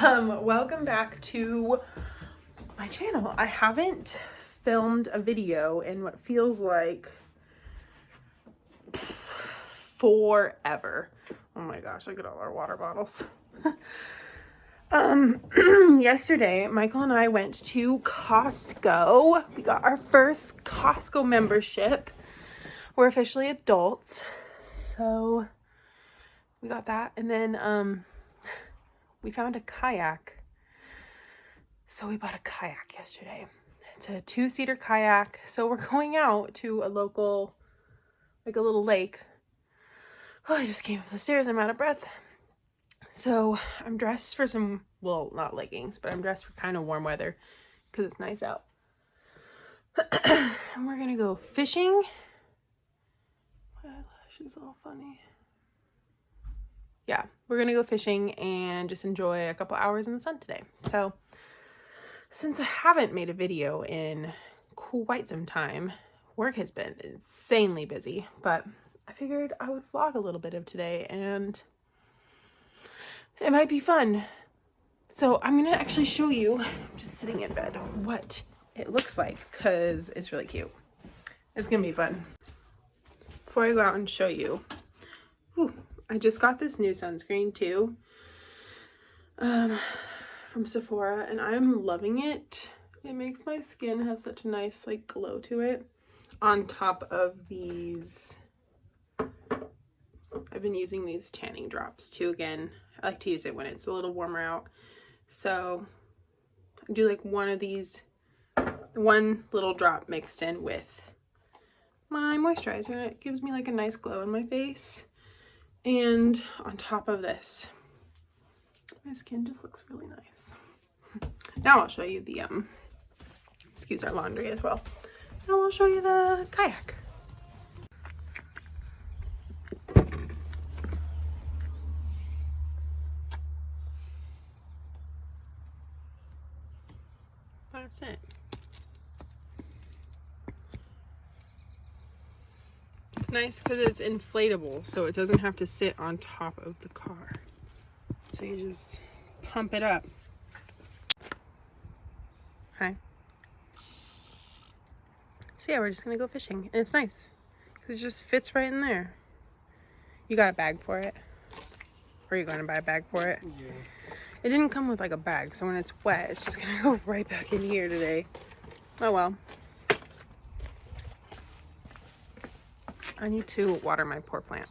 Welcome back to my channel. I haven't filmed a video in what feels like forever. Oh my gosh, look at all our water bottles. Yesterday, Michael and I went to Costco. We got our first Costco membership. We're officially adults. So we got that, and then we found a kayak. So we bought a kayak yesterday. It's a 2-seater kayak. So we're going out to a local, like a little lake. Oh, I just came up the stairs. I'm out of breath. So I'm dressed for some, well, not leggings, but I'm dressed for kind of warm weather because it's nice out. And we're going to go fishing. My eyelash is all funny. Yeah, we're gonna go fishing and just enjoy a couple hours in the sun today. So since I haven't made a video in quite some time, work has been insanely busy, but I figured I would vlog a little bit of today and it might be fun. So I'm gonna actually show you, I'm just sitting in bed, what it looks like because it's really cute. It's gonna be fun. Before I go out and show you, I just got this new sunscreen too, from Sephora, and I'm loving it. It makes my skin have such a nice like glow to it. On top of these, I've been using these tanning drops too. Again, I like to use it when it's a little warmer out. So I do like one of these, one little drop mixed in with my moisturizer, and it gives me like a nice glow in my face. And on top of this, my skin just looks really nice. Now I'll show you the, excuse our laundry as well. Now I'll show you the kayak. That's it. It's nice because it's inflatable, so it doesn't have to sit on top of the car. So you just pump it up. Hi. So yeah, we're just gonna go fishing, and it's nice because it just fits right in there. You got a bag for it? Or are you going to buy a bag for it? Yeah. It didn't come with like a bag, so when it's wet, it's just gonna go right back in here today. Oh well. I need to water my poor plant.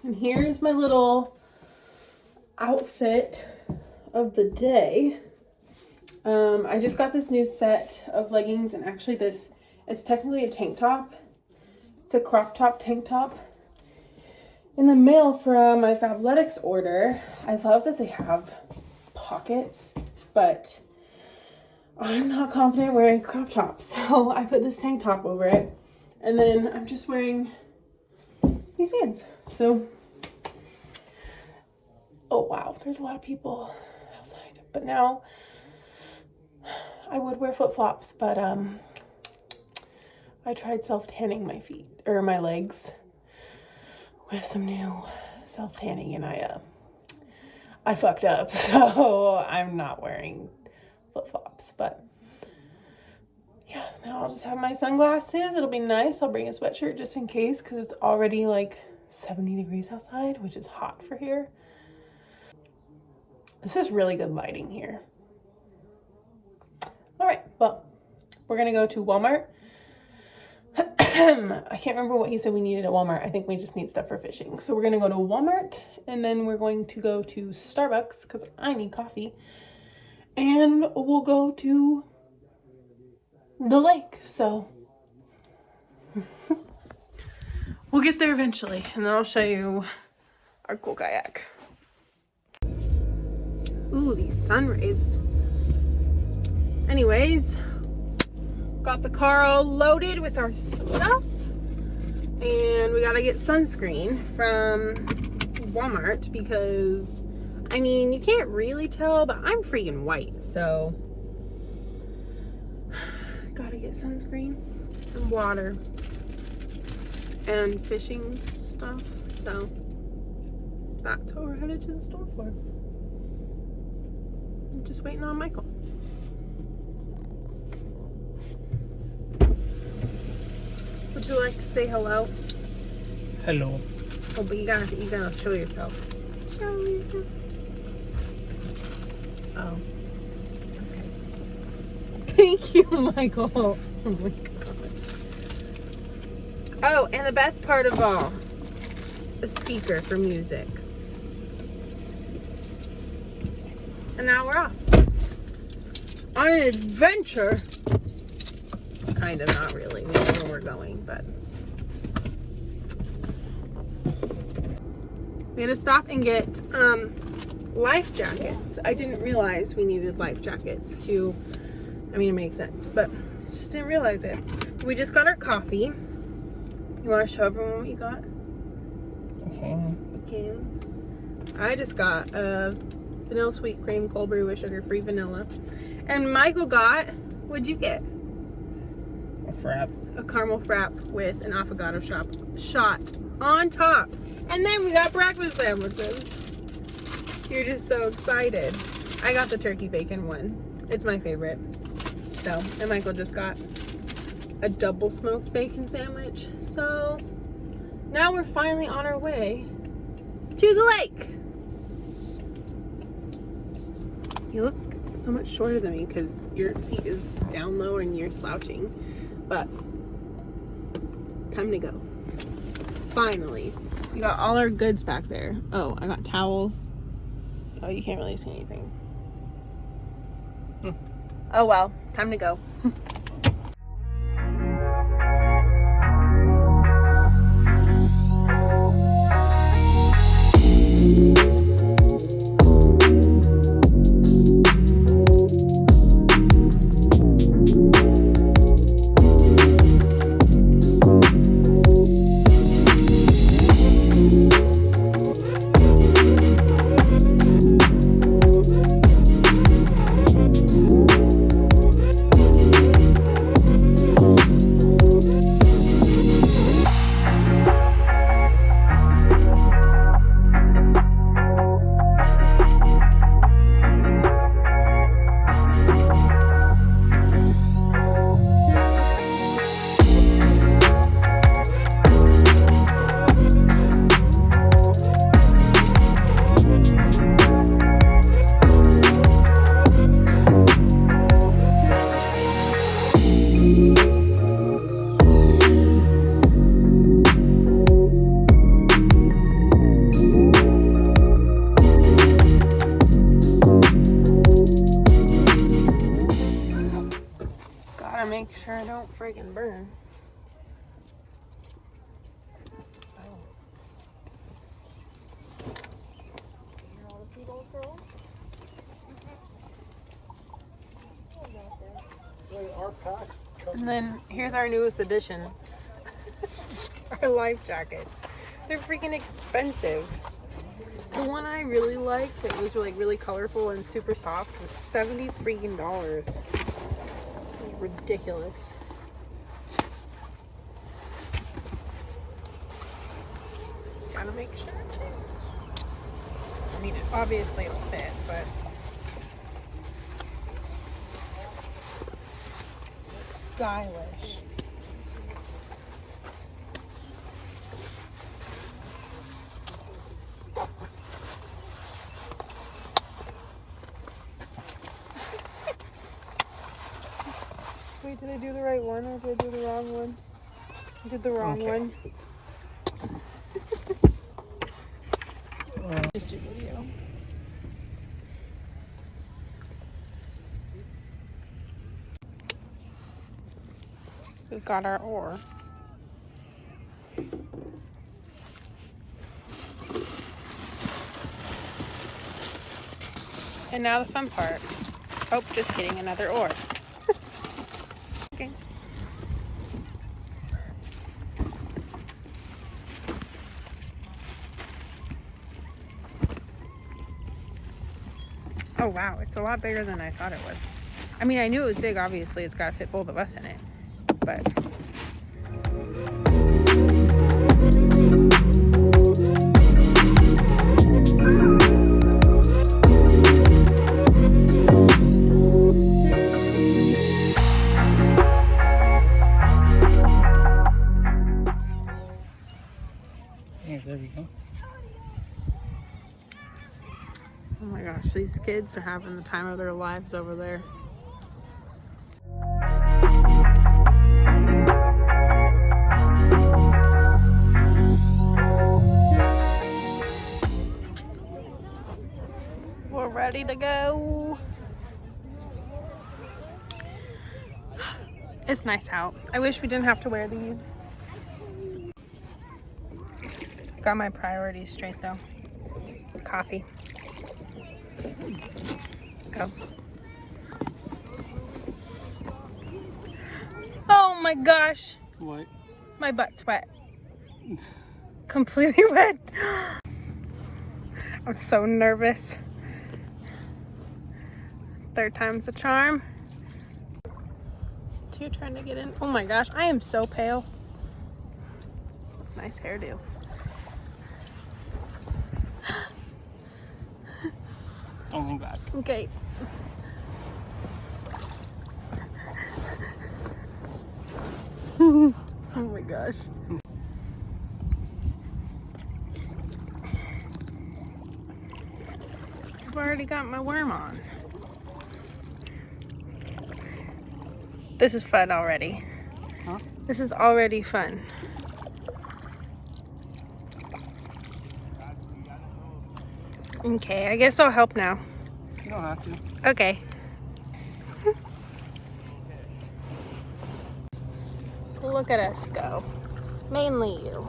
And here's my little outfit of the day. I just got this new set of leggings, and actually this is technically a tank top. It's a crop top tank top. In the mail from my Fabletics order. I love that they have pockets, but I'm not confident wearing crop tops, so I put this tank top over it, and then I'm just wearing these Vans. So, oh wow, there's a lot of people outside, but now I would wear flip-flops, but I tried self-tanning my feet, or my legs, with some new self-tanning, and I fucked up, so I'm not wearing flip-flops. But yeah, now I'll just have my sunglasses. It'll be nice. I'll bring a sweatshirt just in case, because it's already like 70 degrees outside, which is hot for here. This is really good lighting here. All right, well, we're gonna go to Walmart. I can't remember what he said we needed at Walmart. I think we just need stuff for fishing. So we're going to go to Walmart, and then we're going to go to Starbucks because I need coffee. And we'll go to the lake. So we'll get there eventually, and then I'll show you our cool kayak. Ooh, these sun rays. Anyways, got the car all loaded with our stuff, and we gotta get sunscreen from Walmart because, I mean, you can't really tell, but I'm freaking white, so Gotta get sunscreen and water and fishing stuff. So that's what we're headed to the store for. I'm just waiting on Michael. Would you like to say hello? Hello. Oh, but you gotta show yourself. Show yourself. Oh. Okay. Thank you, Michael. Oh my god. Oh, and the best part of all, a speaker for music. And now we're off on an adventure. Kind of, not really. We don't know where we're going, but we had to stop and get life jackets. I didn't realize we needed life jackets to, I mean, it makes sense, but just didn't realize it. We just got our coffee. You want to show everyone what you got? Okay. You can. I just got a vanilla sweet cream cold brew with sugar-free vanilla. And Michael got, what'd you get? A frap. A caramel frap with an avocado shot on top. And then we got breakfast sandwiches. You're just so excited. I got the turkey bacon one. It's my favorite. So, and Michael just got a double smoked bacon sandwich. So, now we're finally on our way to the lake. You look so much shorter than me because your seat is down low and you're slouching. But, time to go. Finally. We got all our goods back there. Oh, I got towels. Oh, you can't really see anything. Oh well, time to go. Make sure I don't friggin' burn. And then here's our newest addition. Our life jackets. They're freaking expensive. The one I really liked that was like really colorful and super soft was $70 freaking. Ridiculous. Gotta make sure it fits. I mean, obviously it'll fit, but stylish. Wait, did I do the right one or did I do the wrong one? I did the wrong one. Just do video. We've got our oar. And now the fun part. Oh, just kidding, another oar. Okay. Oh wow, it's a lot bigger than I thought it was. I mean, I knew it was big, obviously. It's got to fit both of us in it. But... Yeah, there we go. Oh my gosh, these kids are having the time of their lives over there. We're ready to go. It's nice out. I wish we didn't have to wear these. Got my priorities straight though. Coffee. Oh. Oh my gosh. What? My butt's wet. Completely wet. I'm so nervous. Third time's a charm. So you're trying to get in. Oh my gosh, I am so pale. Nice hairdo. Don't lean back. Okay. Oh my gosh. I've already got my worm on. This is fun already. Huh? This is already fun. Okay, I guess I'll help now. You don't have to. Okay. Look at us go. Mainly you.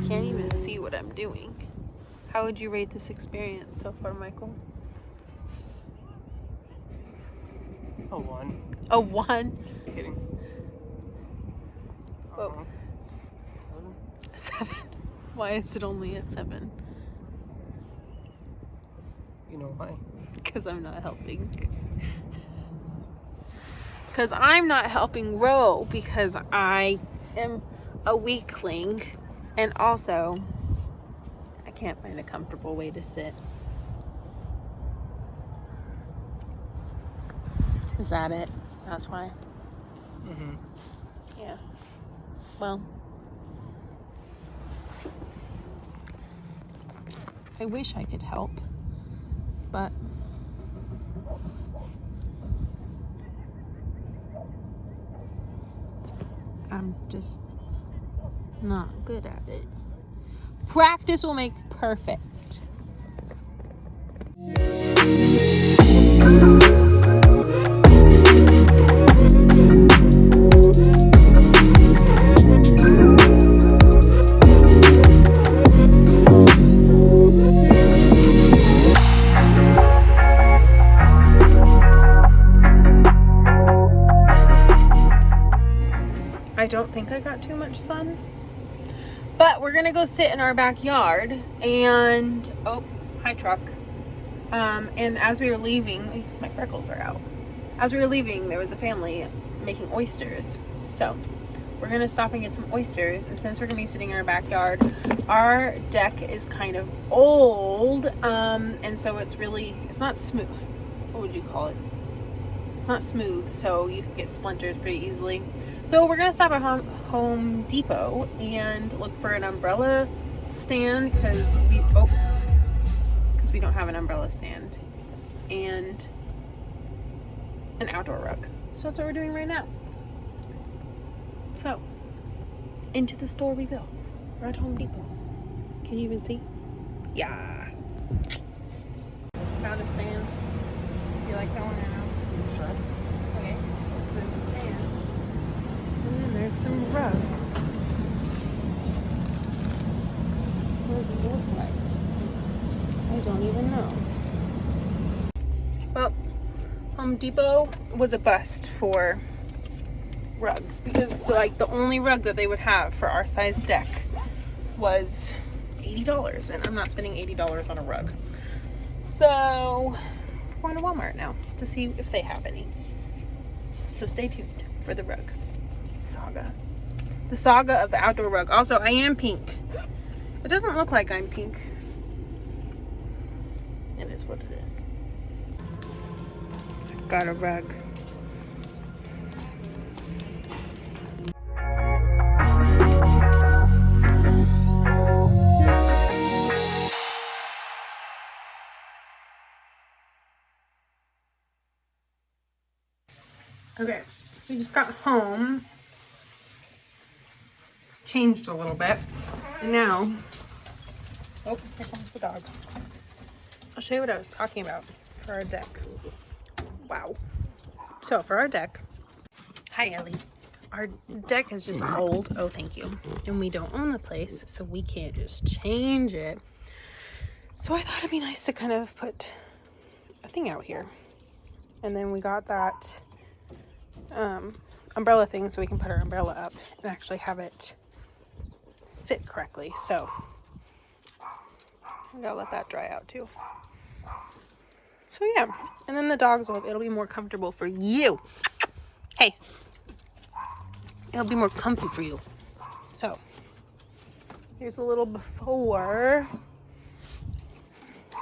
Can't even see what I'm doing. How would you rate this experience so far, Michael? A 1. A 1? Just kidding. Whoa. 7. 7? Why is it only at 7? You know why? Because I'm not helping. Because I'm not helping row because I am a weakling. And also, I can't find a comfortable way to sit. Is that it? That's why? Mm-hmm. Yeah. Well, I wish I could help, but I'm just not good at it. Practice will make perfect. I don't think I got too much sun, but we're gonna go sit in our backyard and oh, hi truck. And as we were leaving, my freckles are out. As we were leaving, there was a family making oysters. So we're gonna stop and get some oysters. And since we're gonna be sitting in our backyard, our deck is kind of old, and so it's not smooth. What would you call it? It's not smooth, so you can get splinters pretty easily. So we're gonna stop at Home Depot and look for an umbrella stand because we don't have an umbrella stand, and an outdoor rug. So that's what we're doing right now. So into the store we go. We're at Home Depot. Can you even see? Yeah. Found a stand. You like that one or no? Sure. Okay. So there's a stand. And then there's some rugs. What does it look like? I don't even know. Well, Home Depot was a bust for rugs because like the only rug that they would have for our size deck was $80, and I'm not spending $80 on a rug. So we're going to Walmart now to see if they have any. So stay tuned for the rug saga. The saga of the outdoor rug. Also, I am pink. It doesn't look like I'm pink. It is what it is. Got a rug. Okay, we just got home, changed a little bit, and now, oh, here comes the dogs. I'll show you what I was talking about for our deck. Wow. So for our deck, hi Ellie, our deck is just old, oh thank you, and we don't own the place, so we can't just change it. So I thought it'd be nice to kind of put a thing out here. And then we got that umbrella thing so we can put our umbrella up and actually have it sit correctly. So I gotta let that dry out too. So yeah, and then the dogs it'll be more comfortable for you. Hey, it'll be more comfy for you. So here's a little before.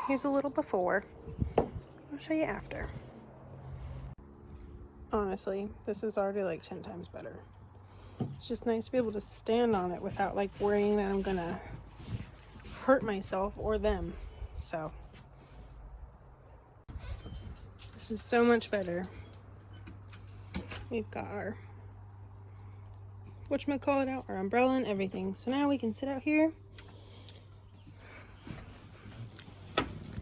Here's a little before. I'll show you after. Honestly, this is already like 10 times better. It's just nice to be able to stand on it without like worrying that I'm gonna hurt myself or them. So this is so much better. We've got our whatchamacallit out, our umbrella and everything. So now we can sit out here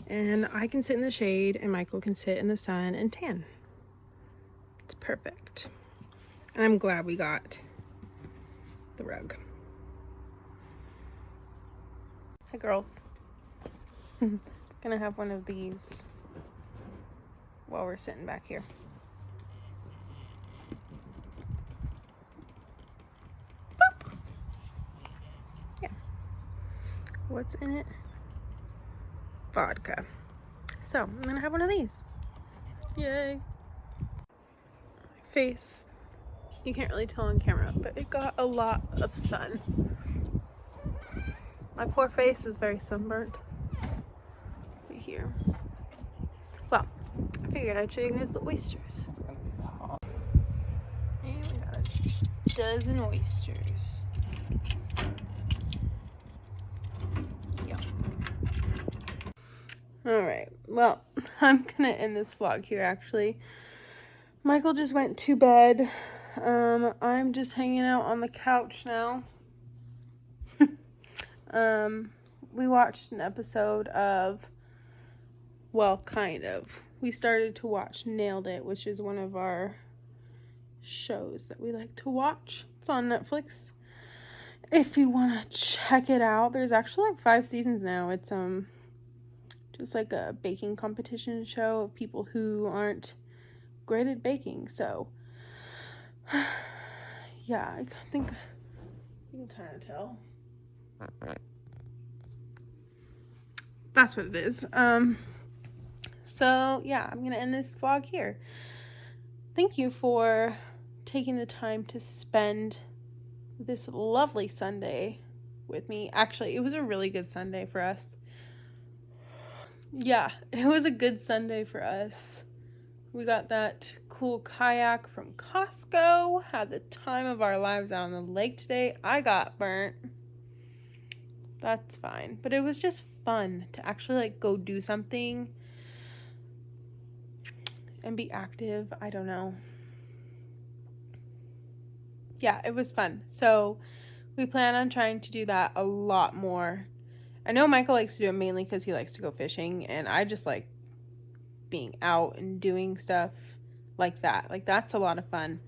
and I can sit in the shade and Michael can sit in the sun and tan. It's perfect. And I'm glad we got the rug. Hi girls. Gonna have one of these while we're sitting back here. Boop. Yeah. What's in it? Vodka. So I'm gonna have one of these. Yay. Face, you can't really tell on camera, but it got a lot of sun. My poor face is very sunburnt right here. Well, I figured I'd show you guys the oysters. And we got a dozen oysters. Yum. Alright, well, I'm gonna end this vlog here actually. Michael just went to bed. I'm just hanging out on the couch now. We watched an episode of, well, kind of. We started to watch Nailed It, which is one of our shows that we like to watch. It's on Netflix. If you want to check it out, there's actually like 5 seasons now. It's just like a baking competition show of people who aren't great at baking. So yeah, I think you can kind of tell. That's what it is. So yeah, I'm gonna end this vlog here. Thank you for taking the time to spend this lovely Sunday with me. Actually, it was a really good Sunday for us. Yeah, it was a good Sunday for us. We got that cool kayak from Costco. Had the time of our lives out on the lake today. I got burnt. That's fine. But it was just fun to actually like go do something and be active. I don't know. Yeah, it was fun. So we plan on trying to do that a lot more. I know Michael likes to do it mainly because he likes to go fishing, and I just like being out and doing stuff like that. Like, that's a lot of fun.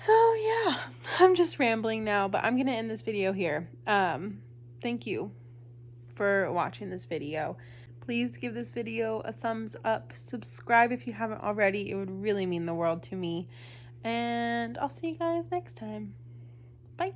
So yeah, I'm just rambling now, but I'm gonna end this video here. Thank you for watching this video. Please give this video a thumbs up, subscribe if you haven't already. It would really mean the world to me. And I'll see you guys next time. Bye.